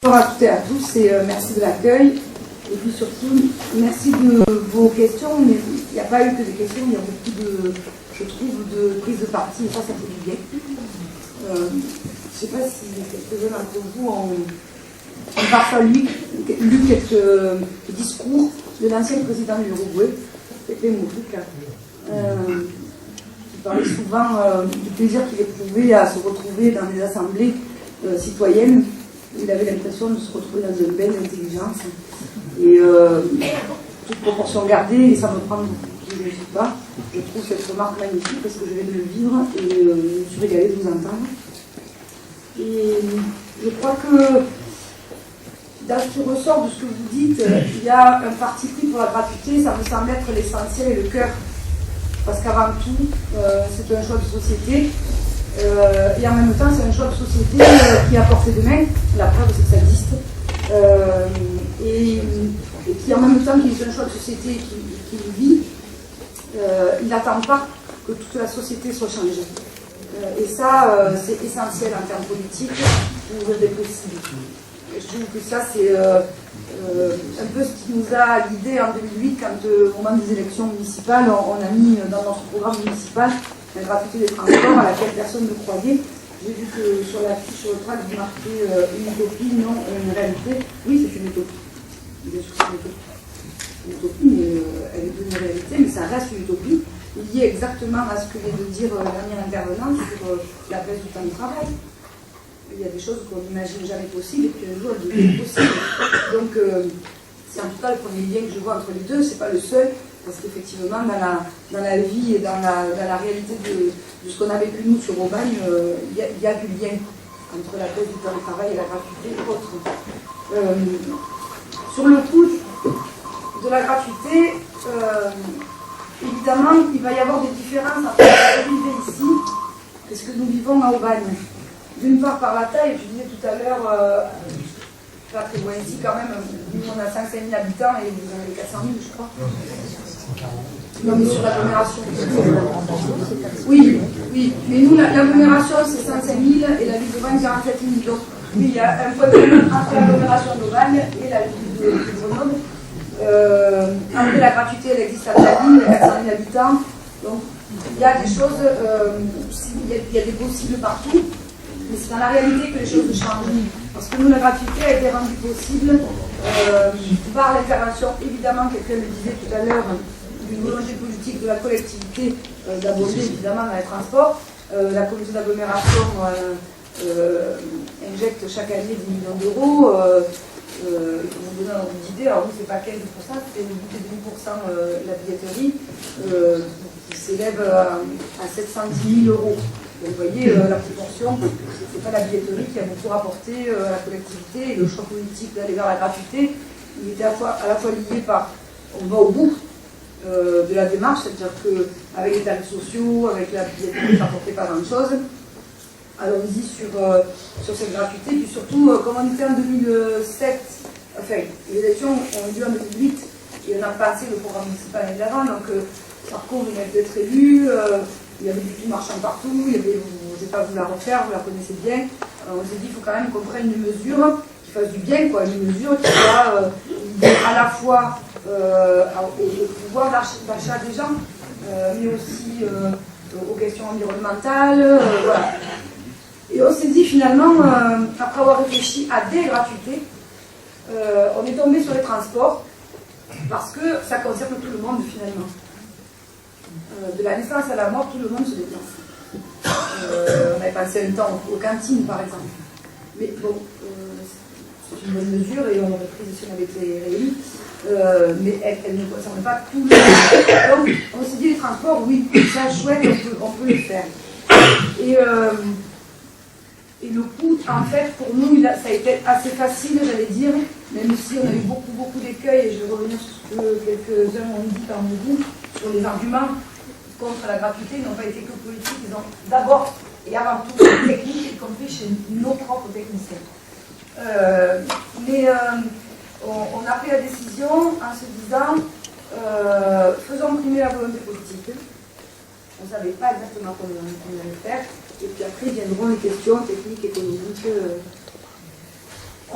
Bonjour à toutes et à tous et merci de l'accueil. Et puis surtout, merci de vos questions. Mais il n'y a pas eu que des questions, il y a beaucoup de, je trouve, de prise de parti et ça fait du bien. Je ne sais pas si quelques-uns d'entre vous ont parfois lu quelques discours de l'ancien président de l'Uruguay, Pepe Mujica, qui parlait souvent du plaisir qu'il éprouvait à se retrouver dans des assemblées citoyennes. Il avait l'impression de se retrouver dans une belle intelligence. Et toute proportion gardée, et ça me prend beaucoup, je ne le dis pas. Je trouve cette remarque magnifique parce que je viens de le vivre et je me suis régalée de vous entendre. Et je crois que dans ce qui ressort de ce que vous dites, il y a un parti pris pour la gratuité, ça me semble être l'essentiel et le cœur. Parce qu'avant tout, c'est un choix de société. Et en même temps, c'est un choix de société qui est à portée de main. La preuve, c'est que ça existe. Et qui, en même temps qu'il est un choix de société qui vit, il n'attend pas que toute la société soit changée. Et ça, c'est essentiel en termes politiques pour ouvrir des possibles. Et je trouve que ça, c'est un peu ce qui nous a guidés en 2008, quand au moment des élections municipales, on a mis dans notre programme municipal la gratuité des transports à laquelle personne ne croyait. J'ai vu que sur la fiche, sur le tract, vous marquez une utopie, non une réalité. Oui, c'est une utopie. Bien sûr, c'est une utopie, mais elle est devenue réalité, mais ça reste une utopie, liée exactement à ce que vient de dire la dernière intervenante sur la baisse du temps de travail. Il y a des choses qu'on n'imagine jamais possibles et qu'un jour elles deviennent possibles. Donc, c'est en tout cas le premier lien que je vois entre les deux, c'est pas le seul. Parce qu'effectivement, dans la vie et dans la réalité de ce qu'on a vécu nous sur Aubagne, il y a du lien entre la baisse du temps de travail et la gratuité et autres. Sur le coup de la gratuité, évidemment, il va y avoir des différences entre ce que vous vivez ici et ce que nous vivons à Aubagne. D'une part, par la taille, je disais tout à l'heure, pas très loin ici quand même, nous on a 5 000 habitants et vous en avez 400 000, je crois. Non, mais sur l'agglomération. Oui, oui. Mais nous, l'agglomération, c'est 55 000 et la ville d'Aubagne, 47 000. Donc, oui, il y a un point commun entre l'agglomération d'Aubagne et la ville de Grenoble. Après, la gratuité, elle existe à la ville, 400 000 habitants. Donc, il y a des choses, il y a des possibles partout, mais c'est dans la réalité que les choses changent. Parce que nous, la gratuité a été rendue possible par l'intervention, évidemment, quelqu'un le disait tout à l'heure, d'une volonté politique de la collectivité d'abonder évidemment dans les transports. La communauté d'agglomération injecte chaque année 10 millions d'euros. Pour vous donner un ordre d'idée, alors nous, c'est pas 15%, c'est 10% la billetterie qui s'élève à 710 000 euros. Donc vous voyez, la proportion, c'est pas la billetterie qui a beaucoup rapporté à la collectivité, et le choix politique d'aller vers la gratuité, il était à la fois lié par, on va au bout de la démarche, c'est-à-dire qu'avec les tarifs sociaux, avec la billetterie, ça n'apportait pas grand-chose. Allons-y sur cette gratuité, puis surtout, comme on était en 2007, enfin, les élections ont eu lieu en 2008, et on a passé le programme municipal l'année d'avant, donc Sarko venait d'être élu, il y avait du tout marchand partout, je ne vais pas vous la refaire, vous la connaissez bien. On s'est dit qu'il faut quand même qu'on prenne une mesure qui fasse du bien, quoi, une mesure qui soit à la fois au pouvoir d'achat des gens, mais aussi aux questions environnementales. Voilà. Et on s'est dit finalement, après avoir réfléchi à des gratuités, on est tombé sur les transports parce que ça concerne tout le monde finalement. De la naissance à la mort, tout le monde se déplace. On avait passé un temps aux cantines, par exemple. Mais bon, c'est une bonne mesure et on aurait pris si on avait été réélus. Mais elle ne concerne pas tout le monde. Donc, on s'est dit, les transports, oui, c'est chouette, on peut les faire. Et le coût, en fait, pour nous, ça a été assez facile, j'allais dire, même si on a eu beaucoup d'écueils, et je vais revenir sur ce que quelques-uns ont dit parmi vous, sur les arguments contre la gratuité, ils n'ont pas été que politiques, ils ont d'abord et avant tout techniques, y compris chez nos propres techniciens. Mais on a pris la décision en se disant, faisons primer la volonté politique. On ne savait pas exactement comment on allait faire, et puis après viendront les questions techniques, économiques.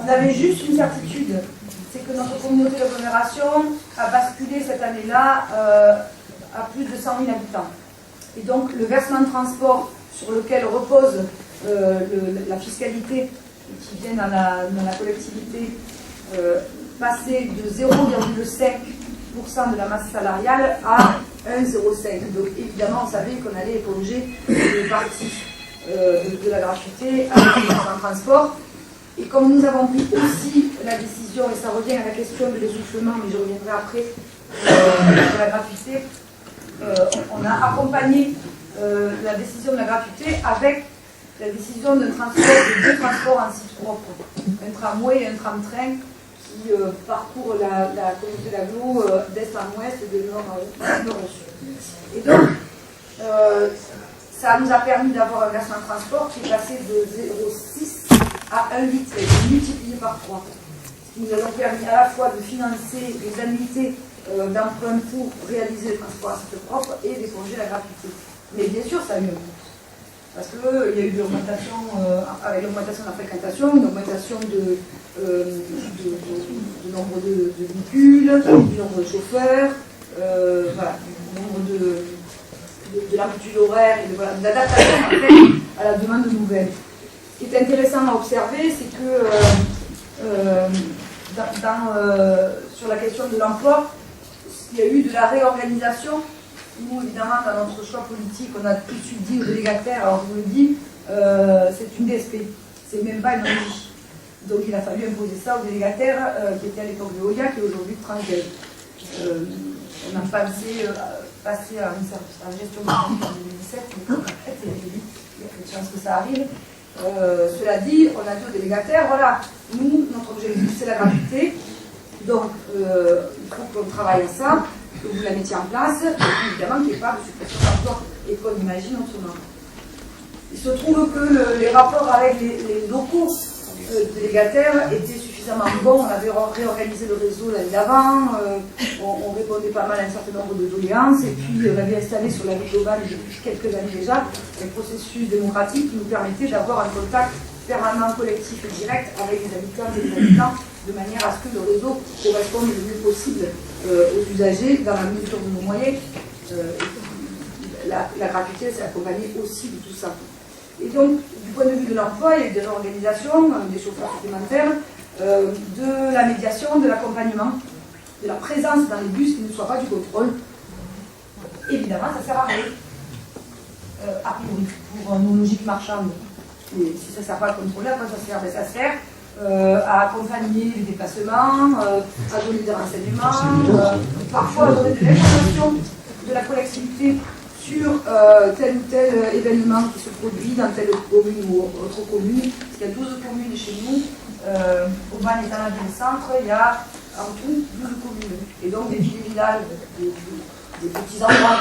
On avait juste une certitude, c'est que notre communauté d'agglomération a basculé cette année-là à plus de 100 000 habitants. Et donc le versement de transport sur lequel repose la fiscalité qui vient dans la collectivité passait de 0,5% de la masse salariale à 1,05. Donc évidemment on savait qu'on allait éponger une partie de la gratuité avec le versement de transport. Et comme nous avons pris aussi la décision, et ça revient à la question de l'essoufflement, mais je reviendrai après, de la gratuité, on a accompagné la décision de la gratuité avec la décision d'un transport, de deux transports en site propre, un tramway et un tram-train qui parcourent la communauté d'agglo d'est en ouest et de nord au sud. Et donc, ça nous a permis d'avoir un versement de transport qui est passé de 0,6 à 1 litre, multiplié par 3. Ce qui nous a donc permis à la fois de financer les annuités d'emprunt pour réaliser le transport à site propre et d'éponger la gratuité. Mais bien sûr, ça a eu un coût. Parce qu'il y a eu de l'augmentation, avec l'augmentation de la fréquentation, une augmentation du nombre de véhicules, du nombre de chauffeurs, voilà, du nombre de l'amplitude horaire et de l'adaptation en fait, à la demande nouvelle. Ce qui est intéressant à observer, c'est que sur la question de l'emploi, il y a eu de la réorganisation. Nous, évidemment, dans notre choix politique, on a tout de suite dit aux délégataires, alors je vous le dis, c'est une DSP, c'est même pas une régie. Donc il a fallu imposer ça aux délégataires qui étaient à l'époque de Veolia, qui est aujourd'hui de Transdev. On a passé à une gestion en 2017, mais en fait, il y a peu de chances que ça arrive. Cela dit, on a dit aux délégataires, voilà, nous, notre objectif, c'est la gratuité, donc il faut qu'on travaille à ça, que vous la mettiez en place, et évidemment qu'il n'y ait pas de suppression d'emploi, et qu'on imagine autrement. Il se trouve que les rapports avec les locaux délégataires étaient suffisamment bons, on avait réorganisé le réseau l'année d'avant, on répondait pas mal à un certain nombre de doléances, et puis on avait installé sur la vie globale depuis quelques années déjà un processus démocratique qui nous permettait d'avoir un contact permanent, collectif et direct avec les habitantes et les habitants, de manière à ce que le réseau corresponde le mieux possible aux usagers dans la mesure de nos moyens. La gratuité s'est accompagnée aussi de tout ça. Et donc, du point de vue de l'emploi, il y a eu des organisations, des chauffeurs supplémentaires, de la médiation, de l'accompagnement, de la présence dans les bus qui ne soit pas du contrôle. Évidemment, ça sert à rien, a priori, pour nos logiques marchandes. Et si ça ne sert pas à contrôler, à quoi ça sert? Ça sert à accompagner les déplacements, à donner des renseignements, parfois à donner des informations de la collectivité sur tel ou tel événement qui se produit dans telle commune ou autre commune. Il y a 12 communes chez nous. Aubagne est dans la ville-centre, il y a en tout 12 communes. Et donc des villages, des petits endroits,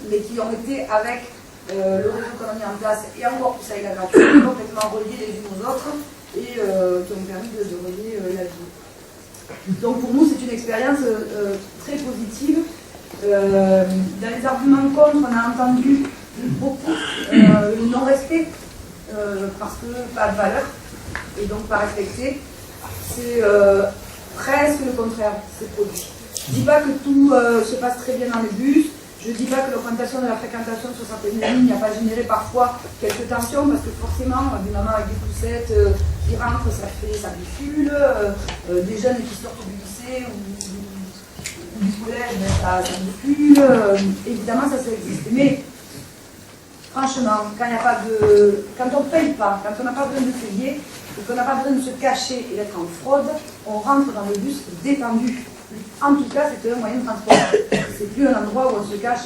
mais qui ont été avec le réseau qu'on a mis en place, et encore plus avec la gratuité, complètement reliés les unes aux autres, et qui ont permis de relier la vie. Donc pour nous, c'est une expérience très positive. Dans les arguments contre, on a entendu beaucoup le non-respect, parce que pas de valeur, et donc pas respecté. C'est presque le contraire, c'est produit. Je ne dis pas que tout se passe très bien dans les bus, je ne dis pas que l'augmentation de la fréquentation sur certaines lignes n'a pas généré parfois quelques tensions, parce que forcément, des mamans avec des poussettes qui rentrent, ça bifule, des jeunes qui sortent du lycée ou du collège, ça bifule, évidemment ça existe. Mais franchement, quand on ne paye pas, quand on n'a pas besoin de payer, et qu'on n'a pas besoin de se cacher et d'être en fraude, on rentre dans le bus détendu. En tout cas, c'était un moyen de transport. C'est plus un endroit où on se cache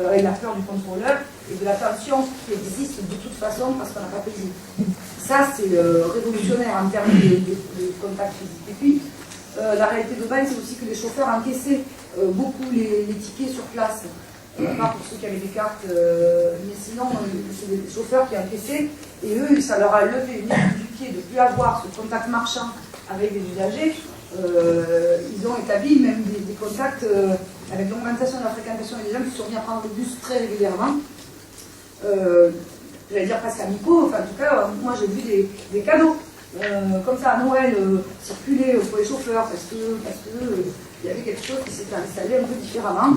avec la peur du contrôleur et de la tension qui existe de toute façon parce qu'on n'a pas payé. Ça, c'est révolutionnaire en termes de contact physique. Et puis, la réalité de Bagne, c'est aussi que les chauffeurs encaissaient beaucoup les tickets sur place. Pas pour ceux qui avaient des cartes, mais sinon, c'est des chauffeurs qui encaissaient. Et eux, ça leur a levé une du pied de ne plus avoir ce contact marchand avec les usagers. Ils ont établi même des contacts avec l'augmentation de la fréquentation et des gens qui sont venus prendre le bus très régulièrement. J'allais dire presque amicaux, enfin en tout cas, moi j'ai vu des cadeaux comme ça à Noël, circuler pour les chauffeurs parce que il y avait quelque chose qui s'était installé un peu différemment.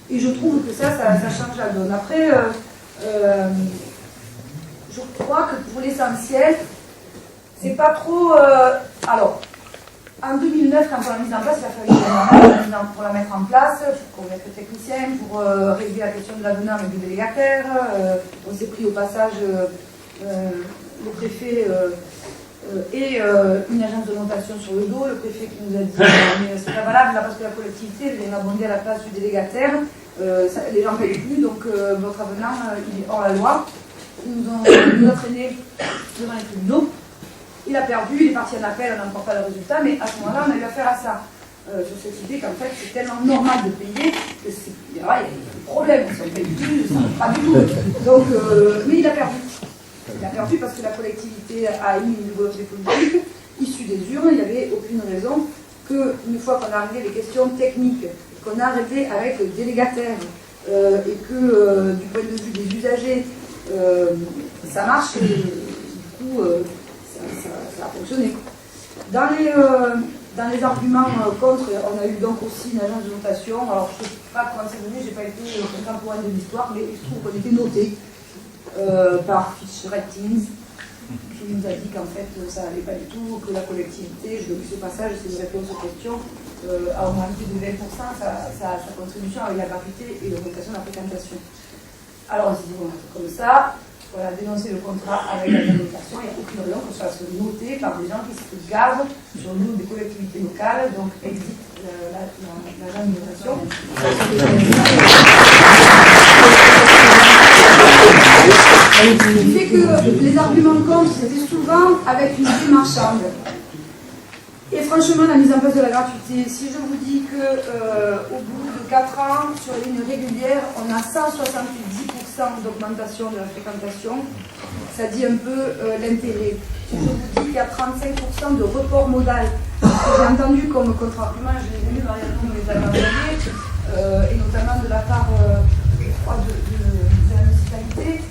Et je trouve que ça change la donne. Après, je crois que pour l'essentiel, c'est pas trop... alors, en 2009, quand on l'a mise en place, il a fallu pour la mettre en place, pour convaincre le technicien, pour régler la question de l'avenant avec le délégataire. On s'est pris au passage le préfet et une agence de notation sur le dos. Le préfet qui nous a dit mais c'est pas valable là parce que la collectivité vient abonder à la place du délégataire. Les gens ne payent plus, donc votre avenant il est hors la loi. Ils nous ont traîné devant les tribunaux. Il a perdu, il est parti en appel, on n'a encore pas le résultat, mais à ce moment-là, on a eu affaire à ça. Sur cette idée qu'en fait, c'est tellement normal de payer que il y a des problèmes, si on ne paye plus, ça ne va pas du tout. Donc, mais il a perdu. Il a perdu parce que la collectivité a émis une volonté politique issue des urnes. Il n'y avait aucune raison qu'une fois qu'on a réglé les questions techniques, qu'on a arrêté avec le délégataire et que du point de vue des usagers, ça marche, et du coup, ça a fonctionné. Dans les arguments contre, on a eu donc aussi une agence de notation. Alors, je ne sais pas comment c'est venu, je n'ai pas été contemporaine de l'histoire, mais il se trouve qu'on était noté par Fitch Ratings, qui nous a dit qu'en fait, ça n'allait pas du tout, que la collectivité, je donne ce passage, c'est une réponse aux questions, a augmenté de 20% sa contribution avec la gratuité et l'augmentation de la fréquentation. Alors, on s'est dit, bon, comme ça, on a dénoncé le contrat avec la notation, il n'y a aucune raison que ça soit noté par des gens qui se gardent sur nous des collectivités locales, donc exit l'agent de notation. Ce qui fait que les arguments contre, c'était souvent avec une idée marchande. Et franchement, la mise en place de la gratuité, si je vous dis qu'au bout de 4 ans, sur les lignes régulières, on a 170% d'augmentation de la fréquentation, ça dit un peu l'intérêt. Si je vous dis qu'il y a 35% de report modal, j'ai entendu comme contre-argument, je l'ai vu, Marianne me les a envoyés, et notamment de la part de la municipalité,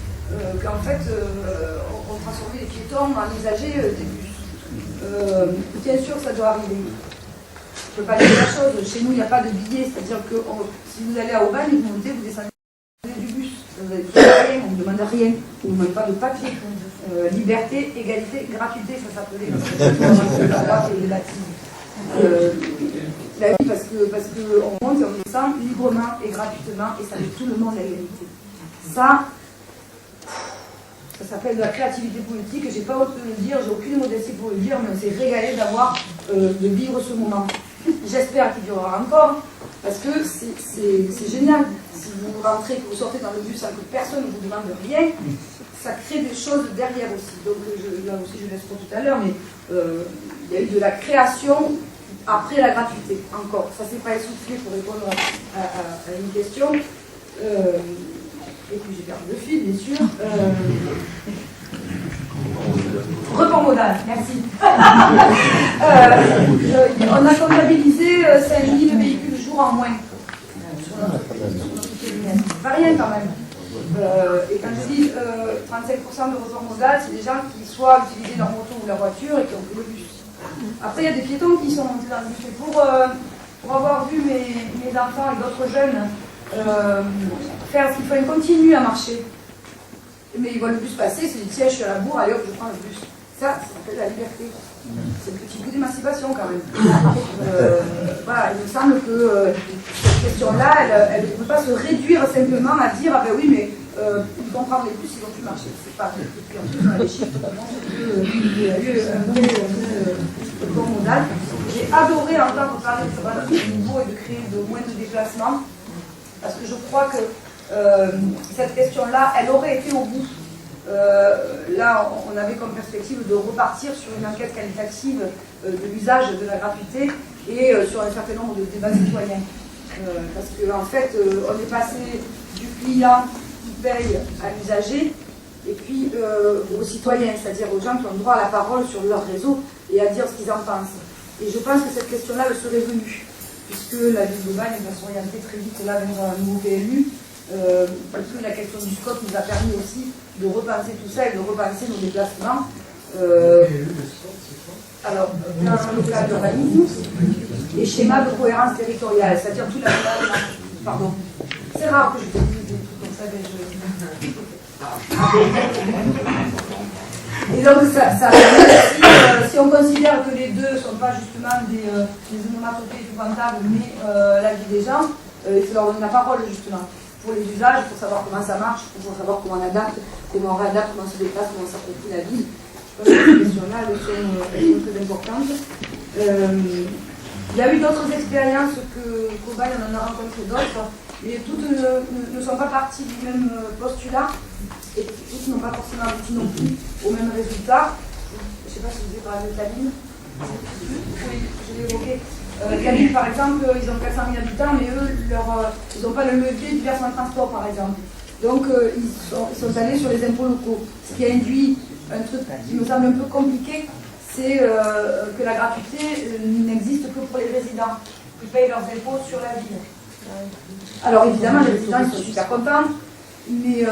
qu'en fait, on transformait les piétons en usagers des bus. Bien sûr, ça doit arriver. Je ne peux pas dire la chose. Chez nous, il n'y a pas de billet. C'est-à-dire que si vous allez à Aubagne, vous montez, vous descendez du bus. Vous n'avez rien, on ne demande rien. On ne demande pas de papier. Liberté, égalité, gratuité, ça s'appelait. Parce qu'on monte et on descend librement et gratuitement et ça met tout le monde à l'égalité. Ça s'appelle de la créativité politique, j'ai pas honte de le dire, j'ai aucune modestie pour le dire, mais on s'est régalé de vivre ce moment. J'espère qu'il durera encore, parce que c'est génial. Si vous rentrez, que vous sortez dans le bus sans que personne ne vous demande rien, ça crée des choses derrière aussi. Donc là aussi je laisse pour tout à l'heure, mais il y a eu de la création après la gratuité, encore. Ça s'est pas essoufflé pour répondre à une question. Et puis j'ai perdu le fil, bien sûr. Report modal, merci. On a comptabilisé 5000 véhicules jour en moins sur notre périmètre. C'est pas rien quand même. Et quand je dis 35% de report modal, c'est des gens qui soit utilisaient leur moto ou leur voiture et qui ont pris le bus. Après, il y a des piétons qui sont montés dans le bus. Et pour avoir vu mes enfants et d'autres jeunes faire ce qu'il faut, ils continuent à marcher. Mais ils voient le bus passer, c'est du tiens, je suis à la bourre, allez hop, je prends le bus. Ça s'appelle la liberté. C'est un petit bout d'émancipation quand même. Voilà, il me semble que cette question-là, elle ne peut pas se réduire simplement à dire ah ben oui, mais ils vont prendre les bus, ils vont plus marcher. C'est pas. Et puis en plus, on a les chiffres qui montrent qu'il y a eu un vrai bon modal. J'ai adoré entendre parler de valeur de nouveau et de créer moins de déplacements. Parce que je crois que cette question-là, elle aurait été au bout. Là, on avait comme perspective de repartir sur une enquête qualitative de l'usage de la gratuité et sur un certain nombre de débats citoyens. Parce qu'en fait, on est passé du client qui paye à l'usager et puis aux citoyens, c'est-à-dire aux gens qui ont droit à la parole sur leur réseau et à dire ce qu'ils en pensent. Et je pense que cette question-là le serait venue, puisque la ville d'Aubagne va s'orienter très vite là vers un nouveau PLU, parce que la question du scope nous a permis aussi de repenser tout ça et de repenser nos déplacements. Alors, plan local d'urbanisme et schéma de cohérence territoriale, c'est-à-dire tout la... Pardon. C'est rare que je te dise des trucs comme ça, mais Et donc, si on considère que les deux ne sont pas justement des onomatopées épouvantables, mais la vie des gens, il faut leur donner la parole justement. Pour les usages, pour savoir comment ça marche, pour savoir comment on adapte, comment on réadapte, comment on se déplace, comment on s'approprie la ville. Je pense que ces questions-là, elles sont très importantes. Il y a eu d'autres expériences que Cobaye, on en a rencontré d'autres, mais toutes ne sont pas parties du même postulat, et toutes n'ont pas forcément abouti non plus au même résultat. Je ne sais pas si vous avez parlé de Tallinn. Oui, je l'ai évoqué. Tallinn, par exemple, ils ont 400 000 habitants, mais eux, ils n'ont pas le levier du versement de transport, par exemple. Donc, ils sont allés sur les impôts locaux. Ce qui a induit un truc qui me semble un peu compliqué, c'est que la gratuité n'existe que pour les résidents qui payent leurs impôts sur la ville. Alors, évidemment, les résidents, ils sont super contents, mais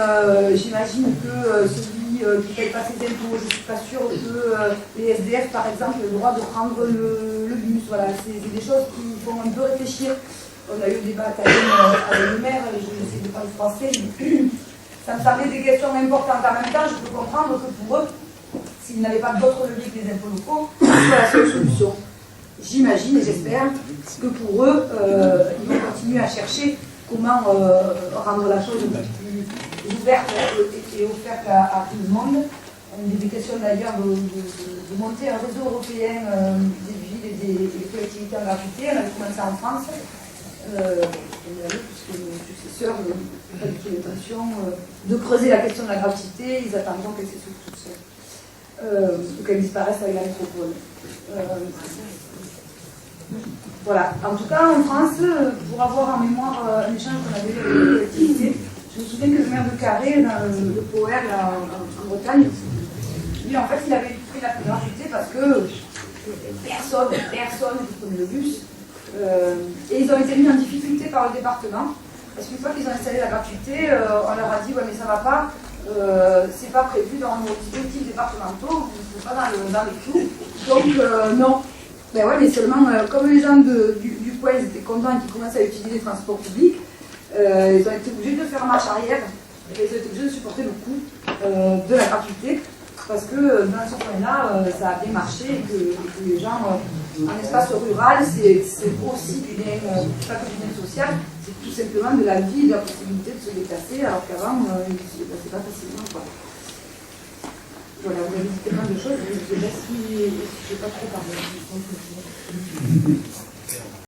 j'imagine que celui qui ne paye pas ses impôts, je ne suis pas sûre que les SDF, par exemple, aient le droit de prendre le bus. Voilà, c'est des choses qui font un peu réfléchir. On a eu des débats avec le maire, et je vais essayer de parler français, mais ça me semblait des questions importantes. En même temps, je peux comprendre que pour eux, s'ils n'avaient pas d'autre levier que les impôts locaux, c'est la seule solution. J'imagine et j'espère que pour eux, ils vont continuer à chercher comment rendre la chose plus ouverte et offerte à tout le monde. Il y a des questions d'ailleurs de monter un réseau européen des villes et des collectivités en gratuité. On a commencé en France. Puisque nos successeurs n'ont pas du tout l'intention de creuser la question de la gratuité, ils attendront qu'elle s'essouffle toute seule, ou qu'elle disparaisse avec la métropole. Voilà. En tout cas, en France, pour avoir en mémoire un échange qu'on avait avec les collectivités, je me souviens que le maire de Carré, dans le POR en Bretagne, lui, en fait, il avait pris la gratuité parce que personne ne prenait le bus. Et ils ont été mis en difficulté par le département, parce qu'une fois qu'ils ont installé la gratuité, on leur a dit ouais mais ça va pas, c'est pas prévu dans nos dispositifs départementaux, vous ne pas dans les clous, donc non. Ben ouais, mais seulement comme les gens du coin étaient contents qu'ils commencent à utiliser les transports publics, ils ont été obligés de faire marche arrière, et ils ont été obligés de supporter le coût de la gratuité, parce que dans ce coin-là, ça a bien marché et que les gens en espace rural, c'est aussi du bien, pas que du bien social, c'est tout simplement de la vie, de la possibilité de se déplacer, alors qu'avant, ils ne se déplaçaient pas facilement. Quoi. Voilà, vous avez dit tellement de choses, je ne sais pas si je n'ai pas trop parlé.